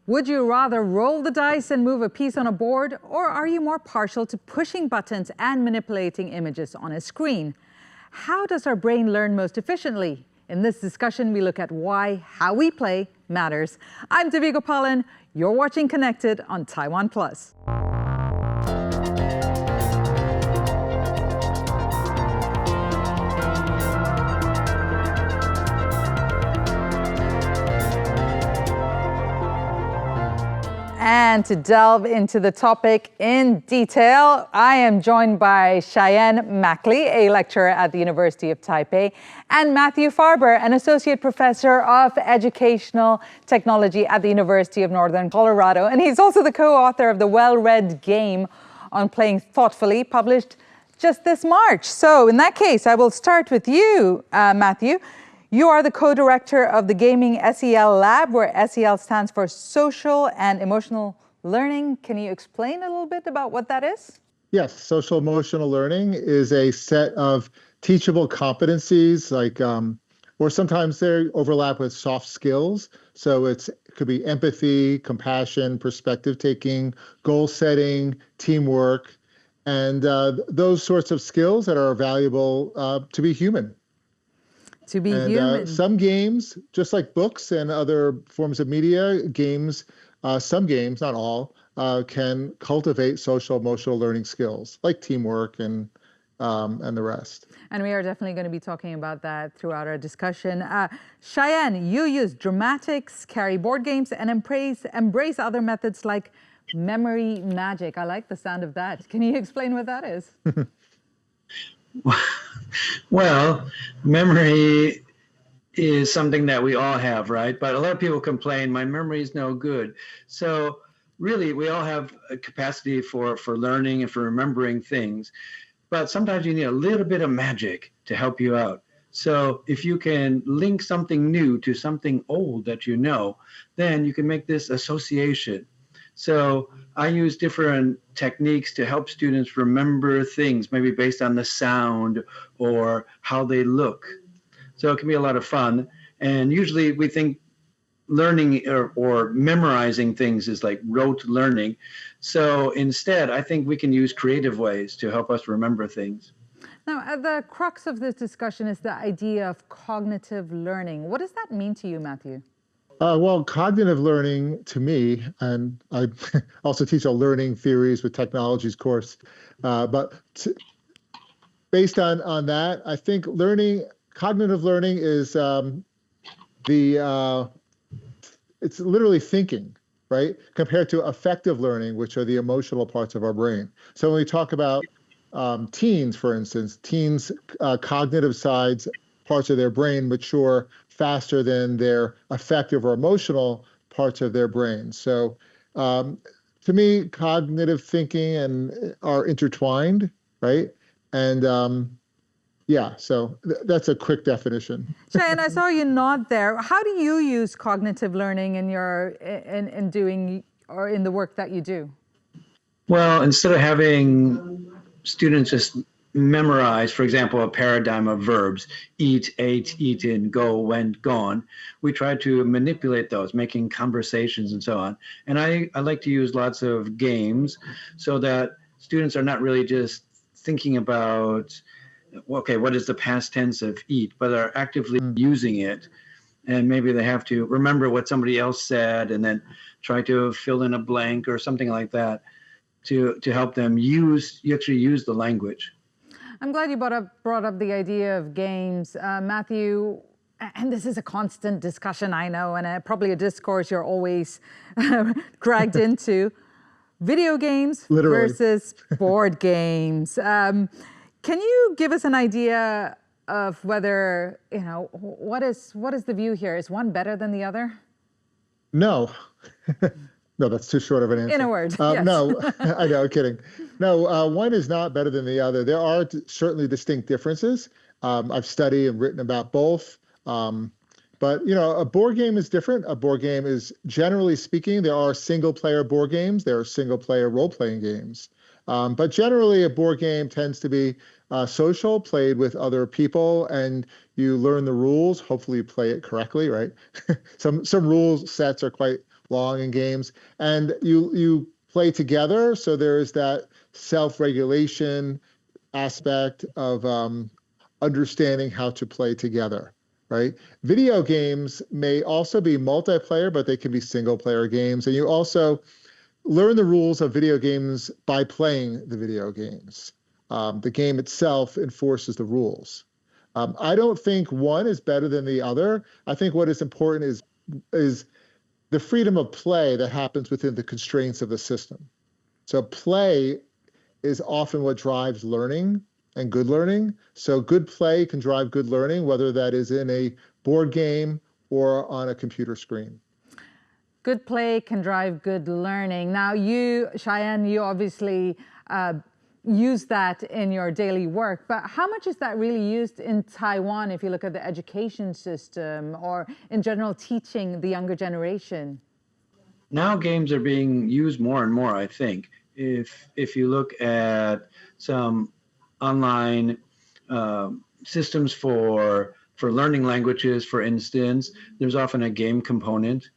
Would you rather roll the dice and move a piece on a board, or are you more partial to pushing buttons and manipulating images on a screen? How does our brain learn most efficiently? In this discussion, we look at why how we play matters. I'm Devi Gopalan. You're watching Connected on TaiwanPlus. And to delve into the topic in detail, I am joined by Cheyenne Maechtle, a lecturer at the University of Taipei, and Matthew Farber, an associate professor of educational technology at the University of Northern Colorado. And he's also the co-author of the well-read game on playing thoughtfully, published just this March. So in that case, I will start with you, Matthew. You are the co-director of the Gaming SEL Lab, where SEL stands for Social and Emotional Learning. Can you explain a little bit about what that is? Yes, social emotional learning is a set of teachable competencies, or sometimes they overlap with soft skills. So it could be empathy, compassion, perspective taking, goal setting, teamwork, and those sorts of skills that are valuable to be human. To be human. Some games, just like books and other forms of media, some games, not all, can cultivate social emotional learning skills like teamwork and the rest. And we are definitely going to be talking about that throughout our discussion. Cheyenne, you use dramatics, carry board games, and embrace other methods like memory magic. I like the sound of that. Can you explain what that is? Well, memory is something that we all have, right? But a lot of people complain, my memory is no good. So really, we all have a capacity for learning and for remembering things. But sometimes you need a little bit of magic to help you out. So if you can link something new to something old that you know, then you can make this association. So I use different techniques to help students remember things, maybe based on the sound or how they look. So it can be a lot of fun. And usually we think learning or memorizing things is like rote learning. So instead, I think we can use creative ways to help us remember things. Now, at the crux of this discussion is the idea of cognitive learning. What does that mean to you, Matthew? Well, cognitive learning to me, and I also teach a learning theories with technologies course, based on that, I think cognitive learning is it's literally thinking, right? Compared to affective learning, which are the emotional parts of our brain. So when we talk about teens, for instance, cognitive parts of their brain mature faster than their affective or emotional parts of their brain. So to me, cognitive thinking are intertwined, right? And so that's a quick definition. Cheyenne, I saw you nod there. How do you use cognitive learning in doing or in the work that you do? Well, instead of having students just memorize, for example, a paradigm of verbs, eat, ate, eaten, go, went, gone. We try to manipulate those, making conversations and so on. And I like to use lots of games so that students are not really just thinking about, okay, what is the past tense of eat, but are actively using it. And maybe they have to remember what somebody else said and then try to fill in a blank or something like that to help them actually use the language. I'm glad you brought up the idea of games. Matthew, and this is a constant discussion, I know, and probably a discourse you're always dragged into. Video games Literally. Versus board games. Can you give us an idea of whether, what is the view here? Is one better than the other? No. No, that's too short of an answer. In a word, yes. No, I know, kidding. No, one is not better than the other. There are certainly distinct differences. I've studied and written about both. But, a board game is different. A board game is, generally speaking, there are single-player board games. There are single-player role-playing games. But generally, a board game tends to be social, played with other people, and you learn the rules. Hopefully you play it correctly, right? Some rule sets are quite long in games. And you play together, so there is that self-regulation aspect of understanding how to play together, right? Video games may also be multiplayer, but they can be single-player games. And you also learn the rules of video games by playing the video games. The game itself enforces the rules. I don't think one is better than the other. I think what is important is the freedom of play that happens within the constraints of the system. So play is often what drives learning and good learning. So good play can drive good learning, whether that is in a board game or on a computer screen. Good play can drive good learning. Now you, Cheyenne, you obviously use that in your daily work, but how much is that really used in Taiwan if you look at the education system or in general teaching the younger generation? Now games are being used more and more, I think. If you look at some online systems for learning languages, for instance, there's often a game component.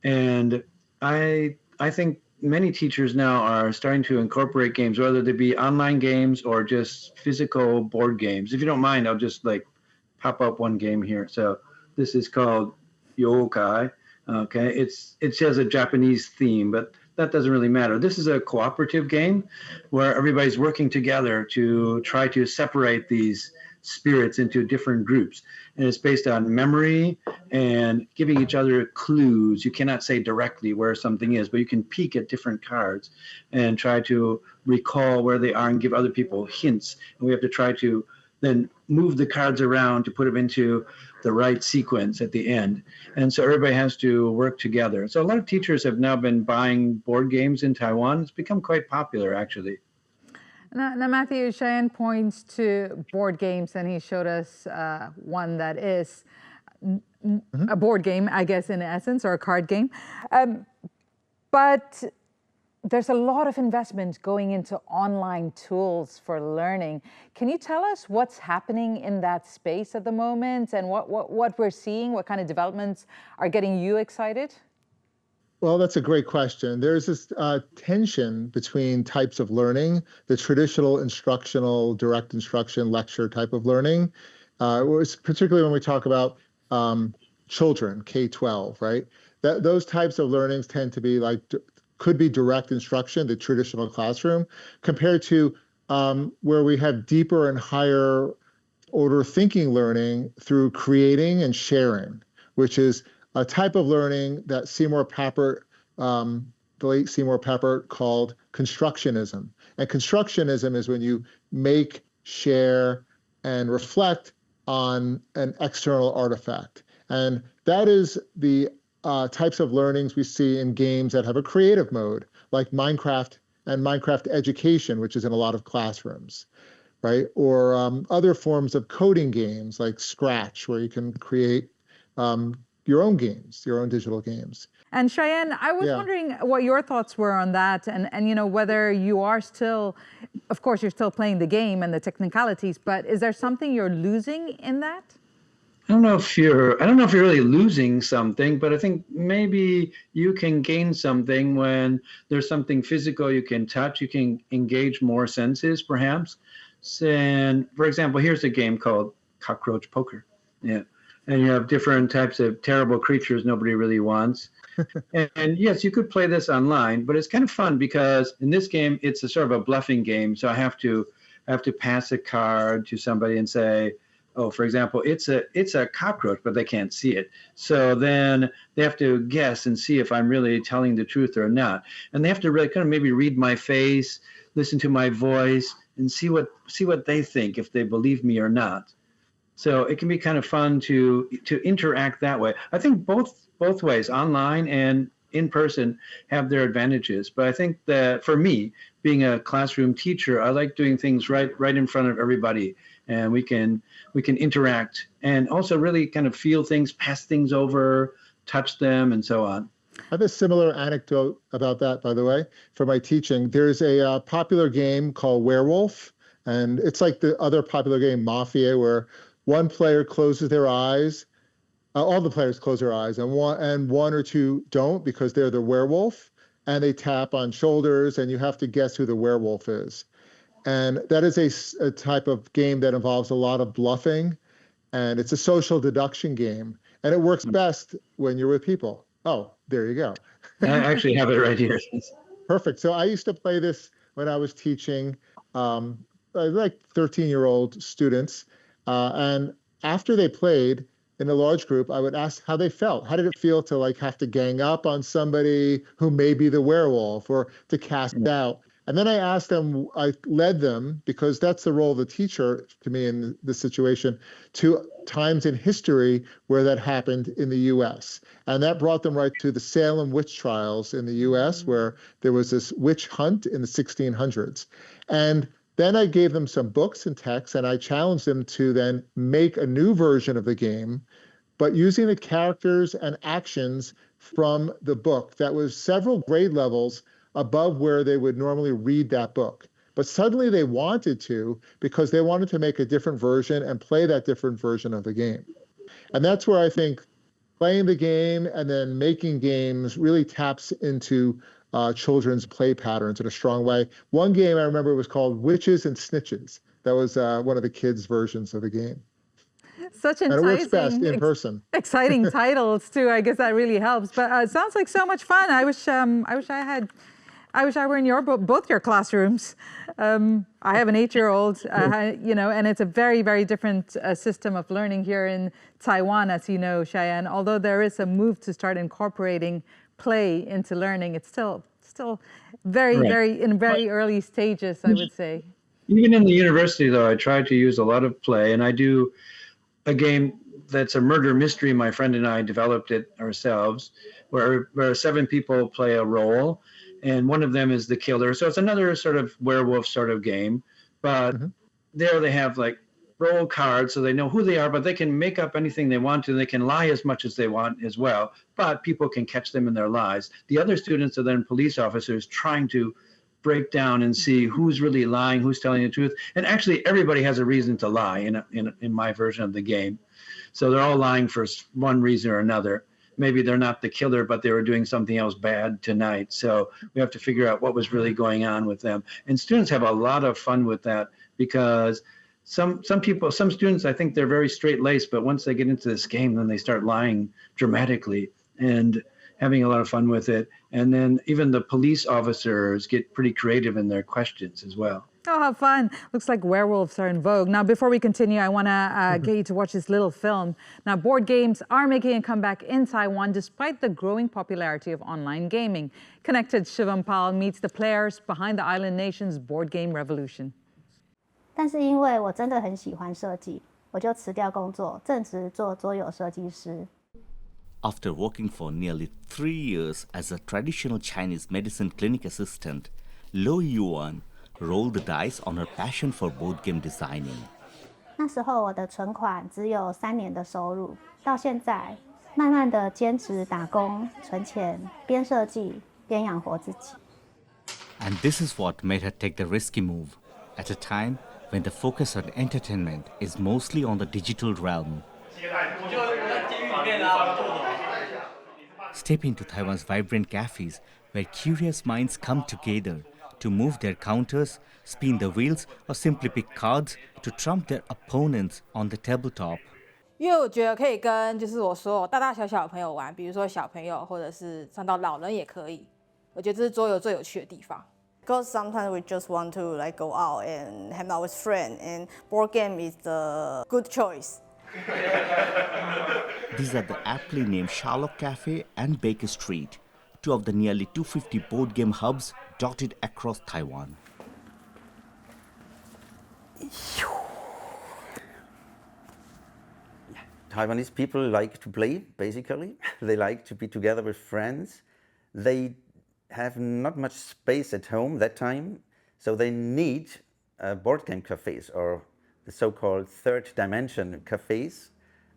And I think many teachers now are starting to incorporate games, whether they be online games or just physical board games. If you don't mind, I'll just like pop up one game here. So this is called Yōkai. Okay, it has a Japanese theme, but that doesn't really matter. This is a cooperative game where everybody's working together to try to separate these spirits into different groups. And it's based on memory and giving each other clues. You cannot say directly where something is, but you can peek at different cards and try to recall where they are and give other people hints. And we have to try to then move the cards around to put them into the right sequence at the end. And so everybody has to work together. So a lot of teachers have now been buying board games in Taiwan. It's become quite popular, actually. Now, Matthew, Cheyenne points to board games, and he showed us one that is a board game, I guess, in essence, or a card game. But there's a lot of investment going into online tools for learning. Can you tell us what's happening in that space at the moment and what we're seeing, what kind of developments are getting you excited? Well, that's a great question. There's this tension between types of learning, the traditional instructional, direct instruction, lecture type of learning, particularly when we talk about children, K-12, right? Those types of learnings tend to be could be direct instruction, the traditional classroom, compared to where we have deeper and higher order thinking learning through creating and sharing, which is a type of learning that Seymour Papert, the late Seymour Papert, called constructionism. And constructionism is when you make, share, and reflect on an external artifact. And that is the types of learnings we see in games that have a creative mode, like Minecraft and Minecraft Education, which is in a lot of classrooms, right? Or other forms of coding games like Scratch, where you can create your own games, your own digital games. And Cheyenne, I was wondering what your thoughts were on that, and you know, whether you are still, of course, you're still playing the game and the technicalities, but is there something you're losing in that? I don't know if you're really losing something, but I think maybe you can gain something when there's something physical you can touch. You can engage more senses, perhaps. And for example, here's a game called Cockroach Poker. Yeah. And you have different types of terrible creatures nobody really wants. and yes, you could play this online, but it's kind of fun because in this game, it's a sort of a bluffing game. So I have to pass a card to somebody and say, oh, for example, it's a cockroach, but they can't see it. So then they have to guess and see if I'm really telling the truth or not. And they have to really kind of maybe read my face, listen to my voice, and see what they think, if they believe me or not. So it can be kind of fun to interact that way. I think both ways, online and in person, have their advantages. But I think that for me, being a classroom teacher, I like doing things right in front of everybody, and we can interact and also really kind of feel things, pass things over, touch them, and so on. I have a similar anecdote about that, by the way, for my teaching. There's a popular game called Werewolf, and it's like the other popular game, Mafia, where one player closes their eyes All the players close their eyes, and one or two don't because they're the werewolf, and they tap on shoulders, and you have to guess who the werewolf is. And that is a type of game that involves a lot of bluffing, and it's a social deduction game, and it works best when you're with people. Oh, there you go. I actually have it right here. Perfect. So I used to play this when I was teaching like 13-year-old students, and after they played in a large group, I would ask how they felt. How did it feel to like have to gang up on somebody who may be the werewolf or to cast doubt? And then I asked them, I led them, because that's the role of the teacher to me in this situation, to times in history where that happened in the US. And that brought them right to the Salem witch trials in the US, where there was this witch hunt in the 1600s. And then I gave them some books and texts, and I challenged them to then make a new version of the game, but using the characters and actions from the book that was several grade levels above where they would normally read that book. But suddenly they wanted to, because they wanted to make a different version and play that different version of the game. And that's where I think playing the game and then making games really taps into children's play patterns in a strong way. One game I remember was called Witches and Snitches. That was one of the kids' versions of the game. Such and it works best in person. Exciting titles too. I guess that really helps. But it sounds like so much fun. I wish I were in both your classrooms. I have an 8-year-old, and it's a very, very different system of learning here in Taiwan, as you know, Cheyenne. Although there is a move to start incorporating play into learning, it's still very, very early stages, I would say. Even in the university, though, I try to use a lot of play, and I do a game that's a murder mystery. My friend and I developed it ourselves, where 7 people play a role, and one of them is the killer. So it's another sort of werewolf sort of game, but there they have like roll cards so they know who they are, but they can make up anything they want to. They can lie as much as they want as well, but people can catch them in their lies. The other students are then police officers trying to break down and see who's really lying, who's telling the truth. And actually everybody has a reason to lie in my version of the game. So they're all lying for one reason or another. Maybe they're not the killer, but they were doing something else bad tonight. So we have to figure out what was really going on with them. And students have a lot of fun with that, because some students, I think they're very straight-laced, but once they get into this game, then they start lying dramatically and having a lot of fun with it. And then even the police officers get pretty creative in their questions as well. Oh, how fun. Looks like werewolves are in vogue. Now, before we continue, I want to get you to watch this little film. Now, board games are making a comeback in Taiwan despite the growing popularity of online gaming. Connected Shivam Pal meets the players behind the island nation's board game revolution. 但是因为我真的很喜欢设计，我就辞掉工作，正职做桌游设计师。 After working for nearly 3 years as a traditional Chinese medicine clinic assistant, Yuwen rolled the dice on her passion for board game designing. 那时候我的存款只有3年的收入，到现在慢慢的兼职打工存钱，边设计边养活自己。 And this is what made her take the risky move at a time when the focus on entertainment is mostly on the digital realm. Step into Taiwan's vibrant cafés where curious minds come together to move their counters, spin the wheels, or simply pick cards to trump their opponents on the tabletop. 因为我觉得可以跟就是我所有大大小小的朋友玩，比如说小朋友或者是上到老人也可以。我觉得这是桌游最有趣的地方。 Because sometimes we just want to like go out and hang out with friends, and board game is the good choice. These are the aptly named Sherlock Cafe and Baker Street, 2 of the nearly 250 board game hubs dotted across Taiwan. Taiwanese people like to play, basically. They like to be together with friends. They have not much space at home that time, so they need board game cafes, or the so-called third dimension cafes.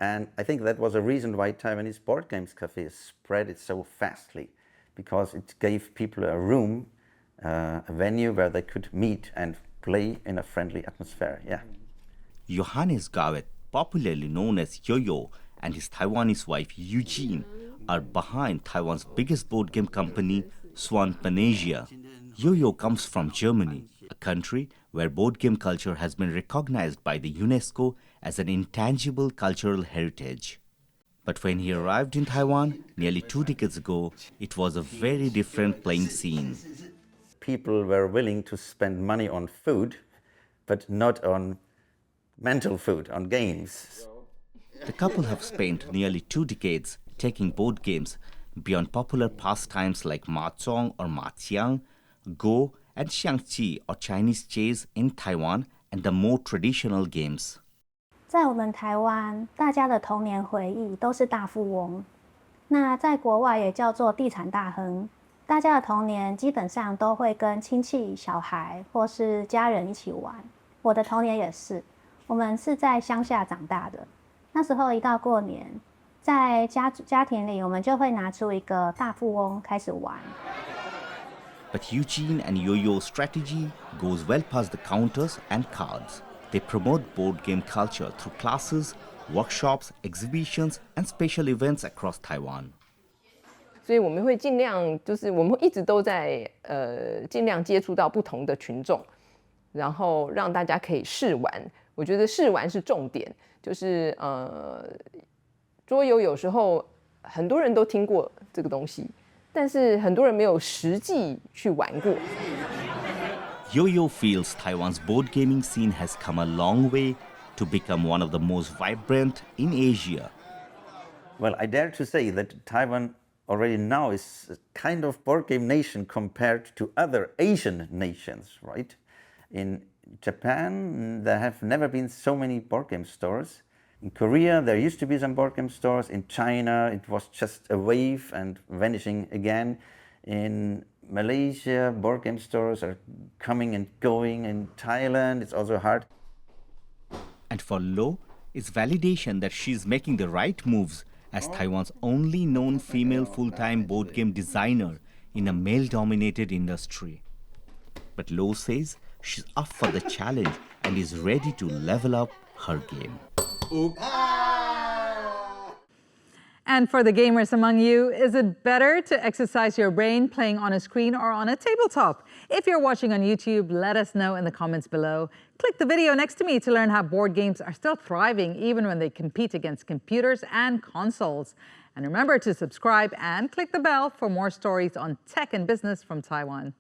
And I think that was a reason why Taiwanese board games cafes spread it so fastly, because it gave people a room, a venue where they could meet and play in a friendly atmosphere. Yeah. Johannes Goeth, popularly known as YoYo, and his Taiwanese wife Yujing are behind Taiwan's biggest board game company, Swan Panasia. YoYo comes from Germany, a country where board game culture has been recognized by the UNESCO as an intangible cultural heritage. But when he arrived in Taiwan nearly 2 decades ago, it was a very different playing scene. People were willing to spend money on food, but not on mental food, on games. The couple have spent nearly 2 decades taking board games beyond popular pastimes like mahjong or maqiang, go and xiangqi or Chinese chess in Taiwan, and the more traditional games. 在我们台湾，大家的童年回忆都是大富翁。那在国外也叫做地产大亨。大家的童年基本上都会跟亲戚、小孩或是家人一起玩。我的童年也是，我们是在乡下长大的。那时候一到过年，在家庭里，我们就会拿出一个大富翁开始玩。But Yujing and YoYo's strategy goes well past the counters and cards. They promote board game culture through classes, workshops, exhibitions, and special events across Taiwan. 所以我们会尽量，就是我们一直都在尽量接触到不同的群众，然后让大家可以试玩。我觉得试玩是重点，就是桌游有时候很多人都听过这个东西，但是很多人没有实际去玩过。YoYo feels Taiwan's board gaming scene has come a long way to become one of the most vibrant in Asia. Well, I dare to say that Taiwan already now is a kind of board game nation compared to other Asian nations, right? In Japan, there have never been so many board game stores. In Korea, there used to be some board game stores. In China, it was just a wave and vanishing again. In Malaysia, board game stores are coming and going. In Thailand, it's also hard. And for Lo, it's validation that she's making the right moves as Taiwan's only known female full-time board game designer in a male-dominated industry. But Lo says she's up for the challenge and is ready to level up her game. And for the gamers among you, is it better to exercise your brain playing on a screen or on a tabletop? If you're watching on YouTube, let us know in the comments below. Click the video next to me to learn how board games are still thriving even when they compete against computers and consoles. And remember to subscribe and click the bell for more stories on tech and business from Taiwan.